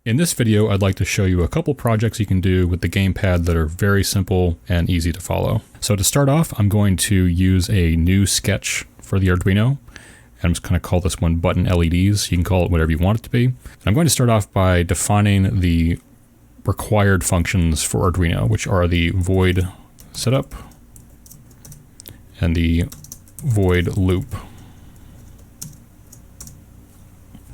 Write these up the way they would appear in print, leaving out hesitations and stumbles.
In this video, I'd like to show you a couple projects you can do with the GamePad that are very simple and easy to follow. So to start off, I'm going to use a new sketch for the Arduino. And I'm just going to call this one button LEDs. You can call it whatever you want it to be. And I'm going to start off by defining the required functions for Arduino, which are the void setup and the void loop.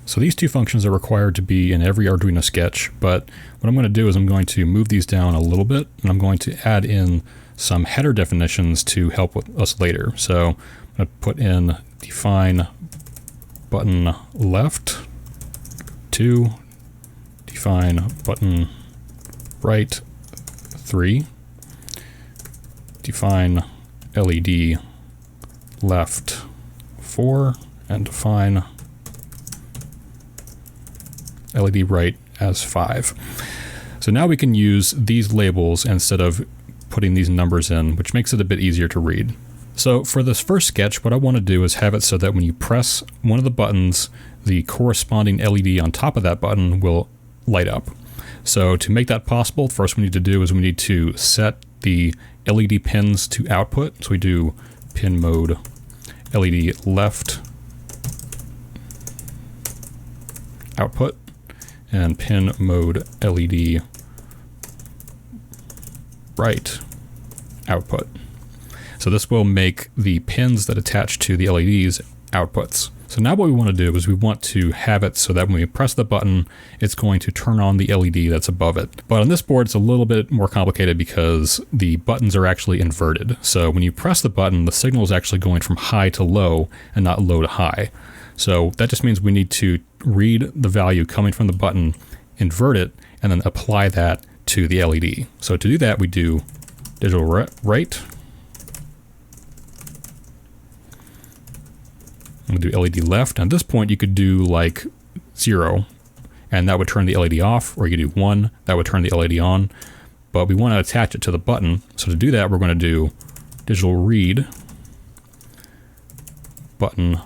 So these two functions are required to be in every Arduino sketch, but what I'm going to do is I'm going to move these down a little bit, and I'm going to add in some header definitions to help with us later. So I'm going to put in define button left to define button right 3, define LED left 4, and define LED right as 5. So now we can use these labels instead of putting these numbers in, which makes it a bit easier to read. So for this first sketch, what I want to do is have it so that when you press one of the buttons, the corresponding LED on top of that button will light up. So to make that possible, first we need to do is we need to set the LED pins to output. So we do PinMode LED left output and PinMode LED right output. So this will make the pins that attach to the LEDs outputs. So now what we want to do is we want to have it so that when we press the button, it's going to turn on the LED that's above it. But on this board, it's a little bit more complicated because the buttons are actually inverted. So when you press the button, the signal is actually going from high to low and not low to high. So that just means we need to read the value coming from the button, invert it, and then apply that to the LED. So to do that, we do DigitalWrite. I'm going to do LED left. At this point, you could do like 0, and that would turn the LED off, or you could do 1, that would turn the LED on. But we want to attach it to the button. So to do that, we're going to do DigitalRead button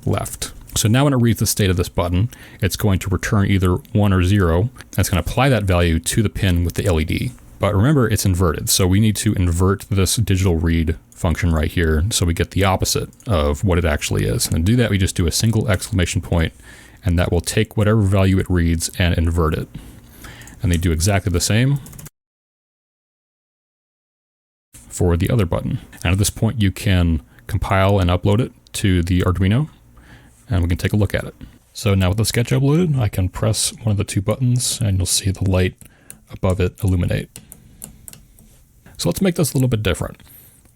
left. So now when it reads the state of this button, it's going to return either 1 or 0. And it's going to apply that value to the pin with the LED. But remember, it's inverted. So we need to invert this digital read function right here so we get the opposite of what it actually is. And to do that, we just do a single exclamation point, and that will take whatever value it reads and invert it. And they do exactly the same for the other button. And at this point, you can compile and upload it to the Arduino, and we can take a look at it. So now with the sketch uploaded, I can press one of the two buttons and you'll see the light above it illuminate. So let's make this a little bit different.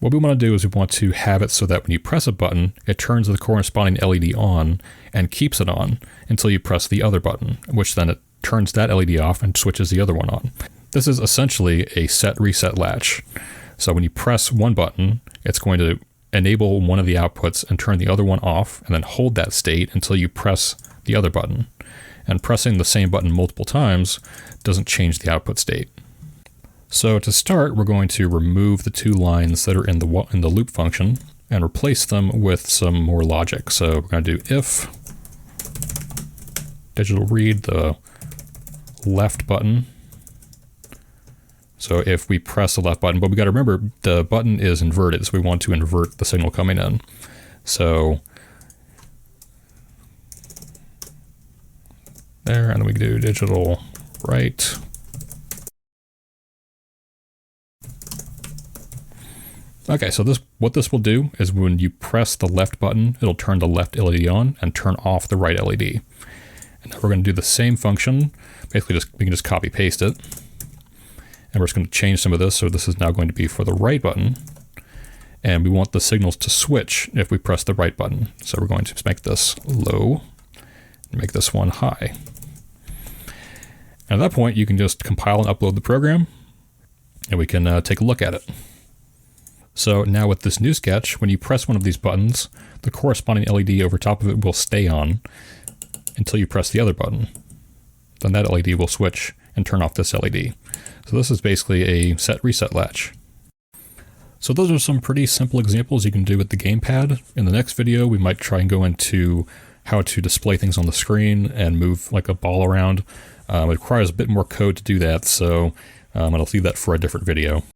What we want to do is we want to have it so that when you press a button, it turns the corresponding LED on and keeps it on until you press the other button, which then it turns that LED off and switches the other one on. This is essentially a set reset latch. So when you press one button, it's going to enable one of the outputs and turn the other one off, and then hold that state until you press the other button. And pressing the same button multiple times doesn't change the output state. So to start, we're going to remove the two lines that are in the loop function and replace them with some more logic. So we're going to do if digital read the left button. So if we press the left button, but we got to remember the button is inverted, so we want to invert the signal coming in. So there, and then we do digital right. Okay, so what this will do is when you press the left button, it'll turn the left LED on and turn off the right LED. And now we're going to do the same function. Basically, we can just copy paste it. And we're just going to change some of this. So this is now going to be for the right button. And we want the signals to switch if we press the right button. So we're going to make this low and make this one high. And at that point, you can just compile and upload the program, and we can take a look at it. So now with this new sketch, when you press one of these buttons, the corresponding LED over top of it will stay on until you press the other button. Then that LED will switch and turn off this LED. So this is basically a set reset latch. So those are some pretty simple examples you can do with the GamePad. In the next video, we might try and go into how to display things on the screen and move like a ball around. It requires a bit more code to do that, so I'll leave that for a different video.